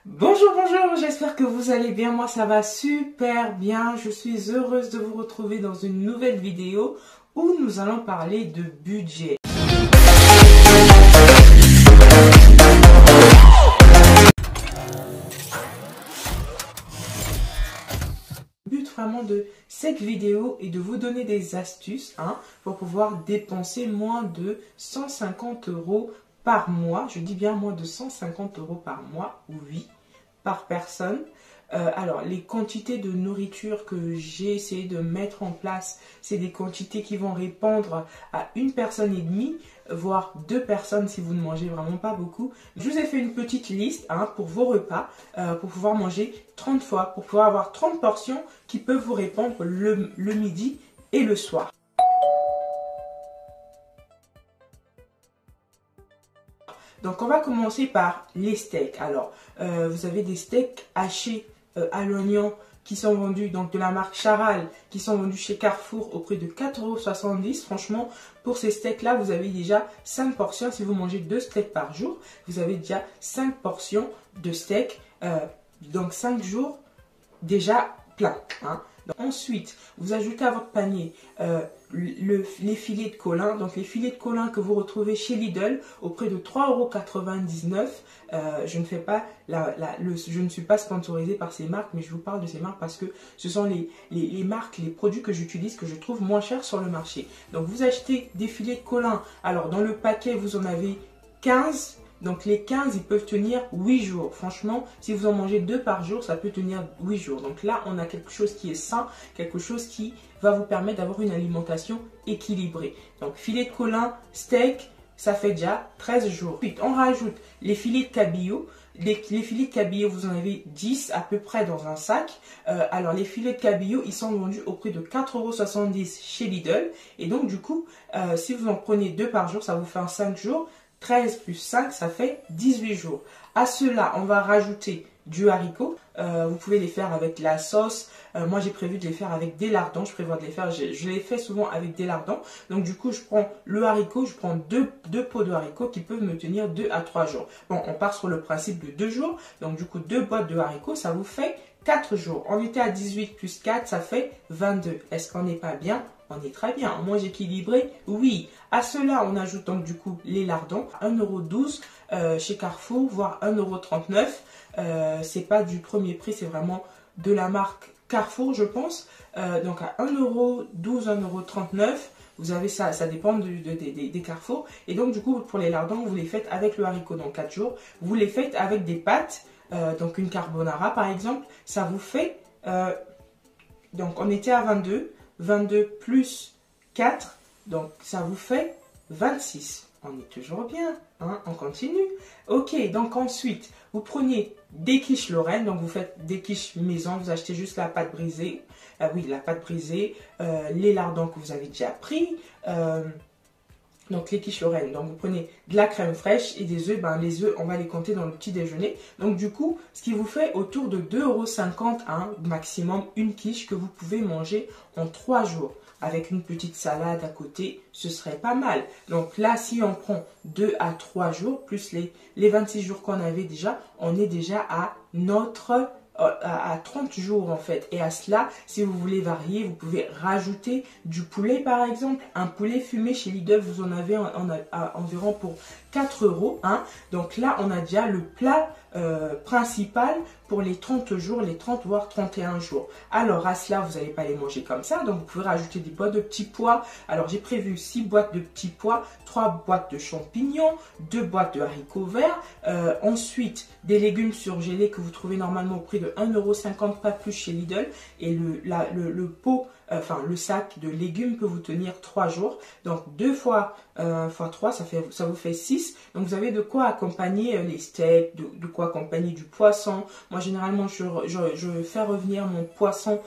Bonjour, bonjour, j'espère que vous allez bien. Moi, ça va super bien. Je suis heureuse de vous retrouver dans une nouvelle vidéo où nous allons parler de budget. Le but vraiment de cette vidéo est de vous donner des astuces pour pouvoir dépenser moins de 150 € par mois. Je dis bien moins de 150 € par mois, oui, par personne. Alors, les quantités de nourriture que j'ai essayé de mettre en place, c'est des quantités qui vont répondre à une personne et demie, voire 2 personnes si vous ne mangez vraiment pas beaucoup. Je vous ai fait une petite liste pour vos repas, pour pouvoir manger 30 fois, pour pouvoir avoir 30 portions qui peuvent vous répondre le midi et le soir. Donc, on va commencer par les steaks. Alors, vous avez des steaks hachés à l'oignon qui sont vendus, donc de la marque Charal, qui sont vendus chez Carrefour au prix de 4,70 €. Franchement, pour ces steaks-là, vous avez déjà 5 portions. Si vous mangez 2 steaks par jour, vous avez déjà 5 portions de steak. Donc, 5 jours déjà plein. Ensuite, vous ajoutez à votre panier les filets de colin. Donc les filets de colin que vous retrouvez chez Lidl au prix de 3,99 €. Je ne suis pas sponsorisée par ces marques, mais je vous parle de ces marques parce que ce sont les marques, les produits que j'utilise, que je trouve moins chers sur le marché. Donc vous achetez des filets de colin. Alors dans le paquet, vous en avez 15. Donc les 15, ils peuvent tenir 8 jours. Franchement, si vous en mangez 2 par jour, ça peut tenir 8 jours. Donc là, on a quelque chose qui est sain, quelque chose qui va vous permettre d'avoir une alimentation équilibrée. Donc filet de colin, steak, ça fait déjà 13 jours. Ensuite, on rajoute les filets de cabillaud. Les filets de cabillaud, vous en avez 10 à peu près dans un sac. Alors les filets de cabillaud, ils sont vendus au prix de 4,70 € chez Lidl. Et donc du coup, si vous en prenez 2 par jour, ça vous fait un 5 jours. 13 plus 5, ça fait 18 jours. À cela, on va rajouter du haricot. Vous pouvez les faire avec la sauce. Moi, j'ai prévu de les faire avec des lardons. Je prévois de les faire. Je les fais souvent avec des lardons. Donc, du coup, je prends le haricot. Je prends deux pots de haricots qui peuvent me tenir 2 à 3 jours. Bon, on part sur le principe de 2 jours. Donc, du coup, 2 boîtes de haricots, ça vous fait 4 jours. On était à 18 plus 4, ça fait 22. Est-ce qu'on n'est pas bien? On est très bien. On mange équilibré? Oui. À cela, on ajoute donc du coup les lardons. 1,12 € chez Carrefour, voire 1,39 €. C'est pas du premier prix, c'est vraiment de la marque Carrefour, je pense. Donc à 1,12 €, 1,39 €. Vous avez ça dépend des Carrefour. Et donc du coup, pour les lardons, vous les faites avec le haricot dans 4 jours. Vous les faites avec des pâtes. Donc une carbonara par exemple, ça vous fait, donc on était à 22 plus 4, donc ça vous fait 26. On est toujours bien, on continue. Ok, donc ensuite, vous prenez des quiches Lorraine, donc vous faites des quiches maison, vous achetez juste la pâte brisée, oui, la pâte brisée, les lardons que vous avez déjà pris, donc les quiches Lorraine, donc vous prenez de la crème fraîche et des œufs. Les œufs, on va les compter dans le petit déjeuner. Donc du coup, ce qui vous fait autour de 2,50 € maximum une quiche que vous pouvez manger en 3 jours. Avec une petite salade à côté, ce serait pas mal. Donc là, si on prend 2 à 3 jours, plus les 26 jours qu'on avait déjà, on est déjà à 30 jours en fait. Et à cela, si vous voulez varier, vous pouvez rajouter du poulet par exemple. Un poulet fumé chez Lidl, vous en avez environ pour 4 €. Donc là, on a déjà le plat principal pour les 30 jours, les 30 voire 31 jours. Alors à cela, vous n'allez pas les manger comme ça. Donc vous pouvez rajouter des boîtes de petits pois. Alors j'ai prévu 6 boîtes de petits pois, 3 boîtes de champignons, 2 boîtes de haricots verts. Ensuite, des légumes surgelés que vous trouvez normalement au prix de 1,50 €, pas plus chez Lidl. Et le pot, le sac de légumes peut vous tenir 3 jours. Donc 2 fois 3, ça vous fait 6. Donc vous avez de quoi accompagner les steaks, de quoi accompagner du poisson. Moi généralement je fais revenir mon poisson,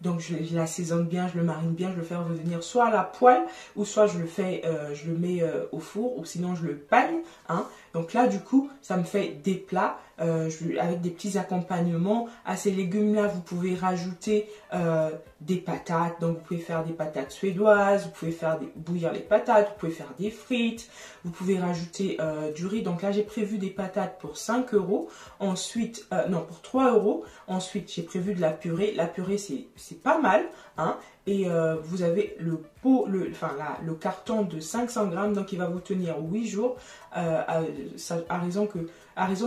donc je l'assaisonne bien, je le marine bien, je le fais revenir soit à la poêle ou soit je le mets au four ou sinon je le paille. Donc là, du coup, ça me fait des plats avec des petits accompagnements. À ces légumes-là, vous pouvez rajouter des patates. Donc, vous pouvez faire des patates suédoises, vous pouvez faire bouillir les patates, vous pouvez faire des frites, vous pouvez rajouter du riz. Donc là, j'ai prévu des patates pour 5 euros. Ensuite, non, pour 3 euros. Ensuite, j'ai prévu de la purée. La purée, c'est pas mal, hein. Et vous avez le carton de 500 grammes, donc il va vous tenir 8 jours à raison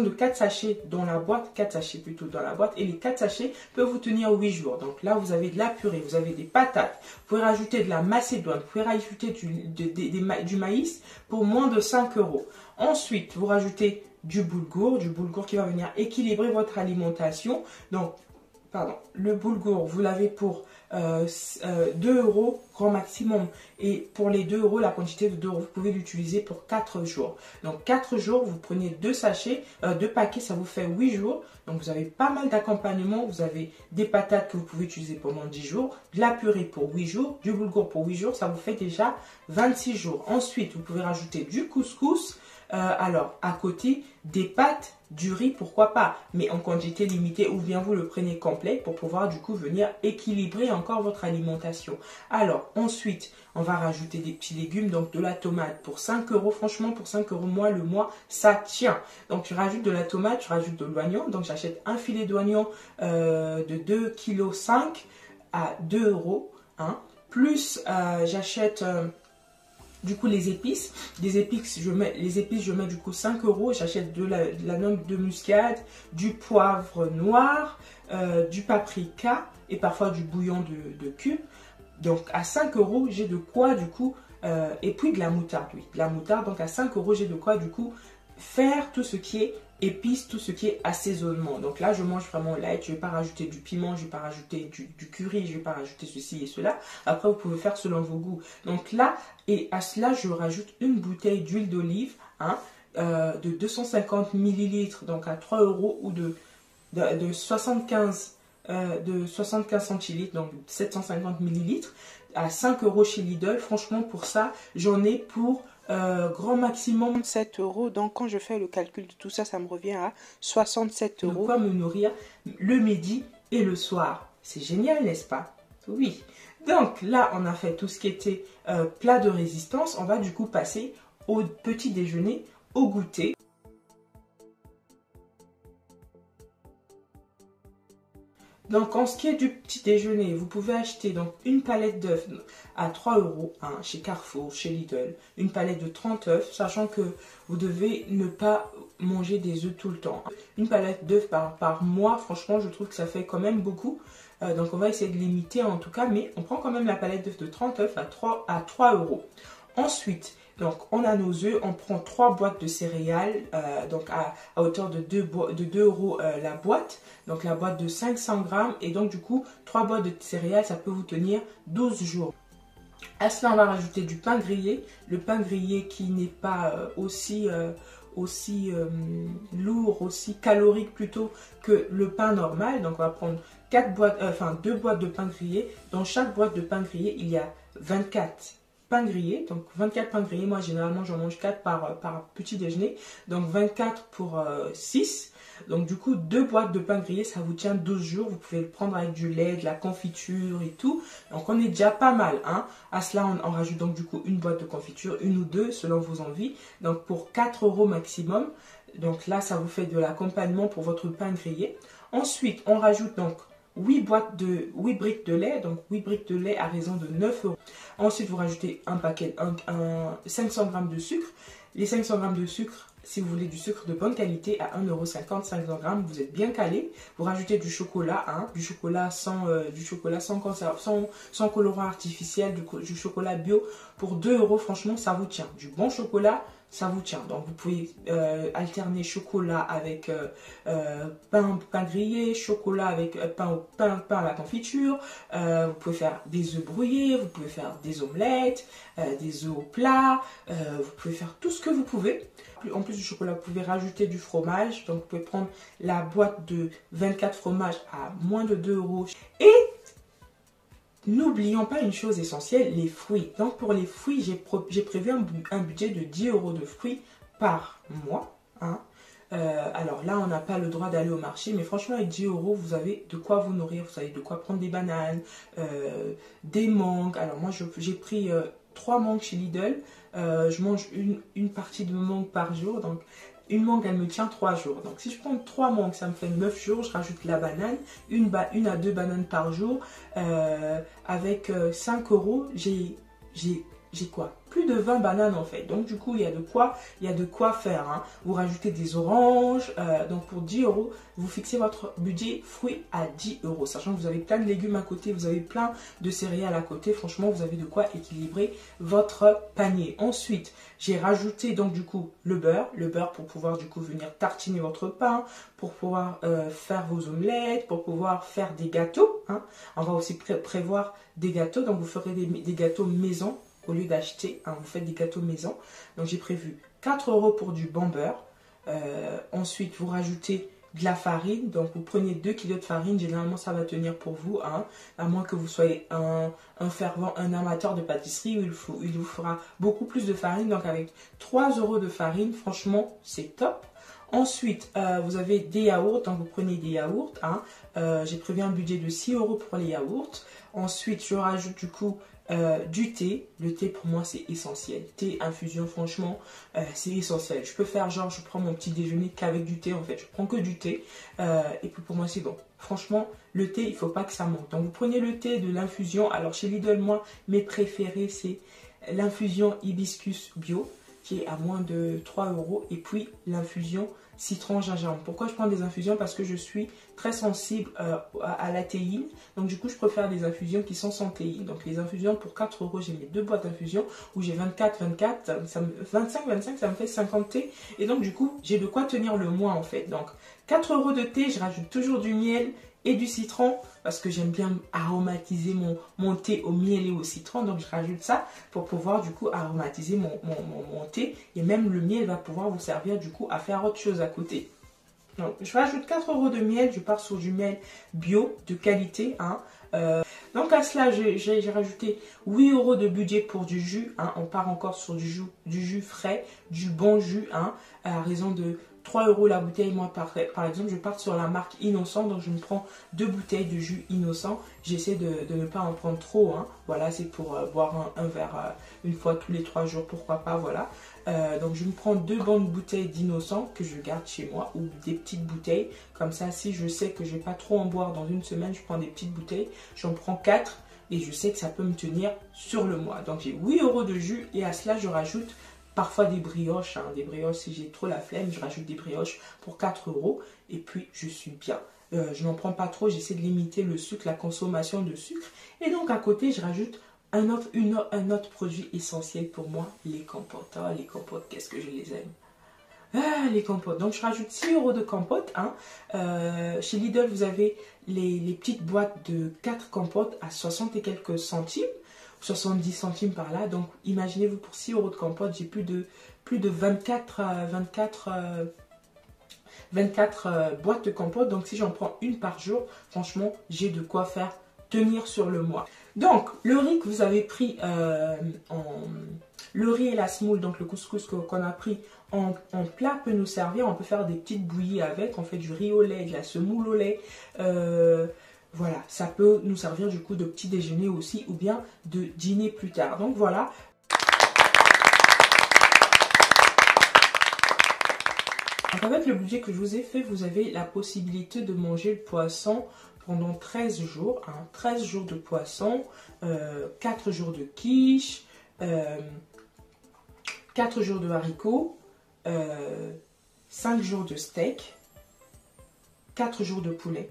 de 4 sachets dans la boîte, 4 sachets plutôt dans la boîte, et les 4 sachets peuvent vous tenir 8 jours. Donc là, vous avez de la purée, vous avez des patates, vous pouvez rajouter de la macédoine, vous pouvez rajouter du maïs pour moins de 5 euros. Ensuite, vous rajoutez du boulgour qui va venir équilibrer votre alimentation. Donc, le boulgour, vous l'avez pour 2 euros grand maximum. Et pour les 2 euros, la quantité de 2 euros, vous pouvez l'utiliser pour 4 jours. Donc 4 jours, vous prenez 2 sachets, 2 paquets, ça vous fait 8 jours. Donc vous avez pas mal d'accompagnement. Vous avez des patates que vous pouvez utiliser pendant 10 jours, de la purée pour 8 jours, du boulgour pour 8 jours, ça vous fait déjà 26 jours. Ensuite, vous pouvez rajouter du couscous. Alors, à côté, des pâtes, du riz, pourquoi pas, mais en quantité limitée, ou bien vous le prenez complet pour pouvoir du coup venir équilibrer encore votre alimentation. Alors, ensuite, on va rajouter des petits légumes, donc de la tomate pour 5 euros. Franchement, pour 5 euros, le mois, ça tient. Donc, je rajoute de la tomate, je rajoute de l'oignon. Donc, j'achète un filet d'oignon de 2,5 kg à 2 euros. Hein. Plus, j'achète... du coup, les épices, je mets du coup 5 euros. J'achète de la noix de muscade, du poivre noir, du paprika et parfois du bouillon de cube. Donc, à 5 euros, j'ai de quoi du coup, et puis de la moutarde, oui, de la moutarde. Donc, à 5 euros, j'ai de quoi du coup faire tout ce qui est épices, tout ce qui est assaisonnement. Donc là, je mange vraiment light. Je ne vais pas rajouter du piment, je ne vais pas rajouter du curry, je ne vais pas rajouter ceci et cela. Après, vous pouvez faire selon vos goûts. Donc là, et à cela, je rajoute une bouteille d'huile d'olive, hein, de 250 millilitres, donc à 3 euros, ou de 75 centilitres, donc 750 millilitres, à 5 euros chez Lidl. Franchement, pour ça, j'en ai pour grand maximum 7 euros. Donc, quand je fais le calcul de tout ça, ça me revient à 67 euros. De quoi me nourrir le midi et le soir. C'est génial, n'est-ce pas? Oui. Donc, là, on a fait tout ce qui était plat de résistance. On va du coup passer au petit déjeuner, au goûter. Donc, en ce qui est du petit déjeuner, vous pouvez acheter donc une palette d'œufs à 3 euros, hein, chez Carrefour, chez Lidl. Une palette de 30 œufs, sachant que vous devez ne pas manger des œufs tout le temps. Une palette d'œufs par mois, franchement, je trouve que ça fait quand même beaucoup. Donc, on va essayer de limiter en tout cas, mais on prend quand même la palette d'œufs de 30 œufs à 3 euros. Ensuite, donc on a nos œufs, on prend 3 boîtes de céréales, donc à hauteur de 2 euros la boîte, donc la boîte de 500 grammes, et donc du coup 3 boîtes de céréales, ça peut vous tenir 12 jours. À cela, on va rajouter du pain grillé, le pain grillé qui n'est pas aussi lourd, aussi calorique plutôt que le pain normal. Donc on va prendre 2 boîtes de pain grillé. Dans chaque boîte de pain grillé, il y a 24 pain grillé, donc 24 pains grillés. Moi généralement j'en mange 4 par petit déjeuner, donc 24 pour 6. Donc du coup 2 boîtes de pain grillé, ça vous tient 12 jours. Vous pouvez le prendre avec du lait, de la confiture et tout. Donc on est déjà pas mal, hein. À cela on rajoute donc du coup une boîte de confiture, une ou deux selon vos envies. Donc pour 4 euros maximum. Donc là ça vous fait de l'accompagnement pour votre pain grillé. Ensuite on rajoute donc 8 briques de lait, donc 8 briques de lait à raison de 9 euros. Ensuite, vous rajoutez 500 g de sucre. Les 500 g de sucre, si vous voulez du sucre de bonne qualité, à 1,50 €, 500 g, vous êtes bien calé. Vous rajoutez du chocolat, hein, du chocolat sans colorant artificiel, du chocolat bio pour 2 euros. Franchement, ça vous tient. Du bon chocolat, ça vous tient. Donc vous pouvez alterner chocolat avec pain grillé, chocolat avec pain à la confiture. Vous pouvez faire des œufs brouillés, vous pouvez faire des omelettes, des œufs au plat. Vous pouvez faire tout ce que vous pouvez. En plus du chocolat, vous pouvez rajouter du fromage. Donc vous pouvez prendre la boîte de 24 fromages à moins de 2 euros. Et n'oublions pas une chose essentielle, les fruits. Donc pour les fruits, j'ai prévu un budget de 10 euros de fruits par mois. hein. Alors là, on n'a pas le droit d'aller au marché, mais franchement, avec 10 euros, vous avez de quoi vous nourrir. Vous avez de quoi prendre des bananes, des mangues. Alors moi, j'ai pris 3 mangues chez Lidl. Je mange une partie de mangue par jour. Donc, une mangue, elle me tient 3 jours. Donc, si je prends 3 mangues, ça me fait 9 jours. Je rajoute la banane, une à 2 bananes par jour. Avec 5 euros, j'ai quoi? Plus de 20 bananes en fait. Donc du coup, il y a de quoi faire, hein. Vous rajoutez des oranges. Donc pour 10 euros, vous fixez votre budget fruits à 10 euros. Sachant que vous avez plein de légumes à côté, vous avez plein de céréales à côté. Franchement, vous avez de quoi équilibrer votre panier. Ensuite, j'ai rajouté donc du coup le beurre. Le beurre pour pouvoir du coup venir tartiner votre pain, pour pouvoir faire vos omelettes, pour pouvoir faire des gâteaux, hein. On va aussi prévoir des gâteaux. Donc vous ferez des gâteaux maison. Au lieu d'acheter, hein, vous faites des gâteaux maison. Donc j'ai prévu 4 euros pour du bon beurre. Ensuite, vous rajoutez de la farine. Donc vous prenez 2 kg de farine. Généralement, ça va tenir pour vous, hein, à moins que vous soyez un amateur de pâtisserie où il vous fera beaucoup plus de farine. Donc avec 3 euros de farine, franchement, c'est top. Ensuite, vous avez des yaourts, donc vous prenez des yaourts, hein. J'ai prévu un budget de 6 euros pour les yaourts. Ensuite, je rajoute du coup du thé. Le thé pour moi c'est essentiel. Thé, infusion, franchement c'est essentiel. Je peux faire genre je prends mon petit déjeuner qu'avec du thé en fait. Je prends que du thé et puis pour moi c'est bon. Franchement le thé il faut pas que ça manque. Donc vous prenez le thé de l'infusion. Alors chez Lidl moi mes préférés c'est l'infusion hibiscus bio qui est à moins de 3 euros et puis l'infusion citron gingembre. Pourquoi je prends des infusions? Parce que je suis très sensible à la théine. Donc du coup, je préfère des infusions qui sont sans théine. Donc les infusions pour 4 euros, j'ai mes 2 boîtes d'infusions où j'ai 25, ça me fait 50 thé. Et donc du coup, j'ai de quoi tenir le mois en fait. Donc 4 euros de thé, je rajoute toujours du miel et du citron parce que j'aime bien aromatiser mon thé au miel et au citron. Donc je rajoute ça pour pouvoir du coup aromatiser mon thé. Et même le miel va pouvoir vous servir du coup à faire autre chose à côté. Donc je rajoute 4 euros de miel. Je pars sur du miel bio de qualité, hein. Donc à cela, j'ai rajouté 8 euros de budget pour du jus, hein. On part encore sur du jus frais, du bon jus, hein, à raison de 3 euros la bouteille. Moi, par exemple, je pars sur la marque Innocent, donc je me prends 2 bouteilles de jus Innocent. J'essaie de ne pas en prendre trop, hein. Voilà, c'est pour boire un verre une fois tous les 3 jours, pourquoi pas, voilà. Donc je me prends 2 bonnes bouteilles d'Innocent que je garde chez moi ou des petites bouteilles. Comme ça, si je sais que je ne vais pas trop en boire dans une semaine, je prends des petites bouteilles. J'en prends 4 et je sais que ça peut me tenir sur le mois. Donc j'ai 8 euros de jus et à cela, je rajoute parfois des brioches, hein. Des brioches, si j'ai trop la flemme, je rajoute des brioches pour 4 euros et puis je suis bien. Je n'en prends pas trop, j'essaie de limiter le sucre, la consommation de sucre. Et donc à côté, je rajoute un autre produit essentiel pour moi, les compotes. Ah, les compotes, qu'est-ce que je les aime. Ah, les compotes. Donc je rajoute 6 euros de compotes, hein. Chez Lidl, vous avez les petites boîtes de 4 compotes à 60 et quelques centimes. 70 centimes par là. Donc imaginez-vous pour 6 euros de compote, j'ai plus de 24 boîtes de compote. Donc si j'en prends une par jour, franchement, j'ai de quoi faire tenir sur le mois. Donc le riz que vous avez pris le riz et la semoule, donc le couscous qu'on a pris en plat peut nous servir. On peut faire des petites bouillies avec. On fait du riz au lait, de la semoule au lait. Voilà, ça peut nous servir du coup de petit déjeuner aussi ou bien de dîner plus tard. Donc voilà. Donc avec le budget que je vous ai fait, vous avez la possibilité de manger le poisson pendant 13 jours. Hein, 13 jours de poisson, 4 jours de quiche, 4 jours de haricots, 5 jours de steak, 4 jours de poulet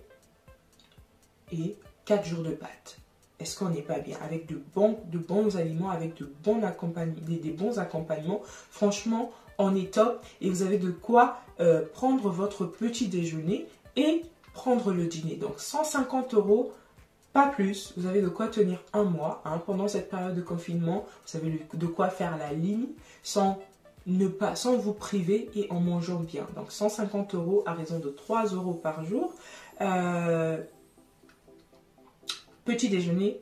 et 4 jours de pâtes. Est-ce qu'on n'est pas bien? Avec de bons aliments, avec des bons accompagnements. Franchement, on est top et vous avez de quoi prendre votre petit déjeuner et prendre le dîner. Donc 150 euros, pas plus. Vous avez de quoi tenir un mois, hein. Pendant cette période de confinement, vous avez de quoi faire la ligne sans vous priver et en mangeant bien. Donc 150 euros à raison de 3 euros par jour. Petit déjeuner,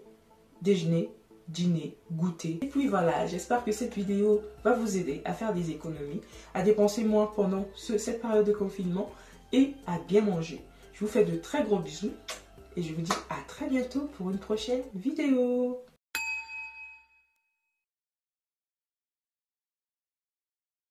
dîner, goûter. Et puis voilà, j'espère que cette vidéo va vous aider à faire des économies, à dépenser moins pendant cette période de confinement et à bien manger. Je vous fais de très gros bisous et je vous dis à très bientôt pour une prochaine vidéo.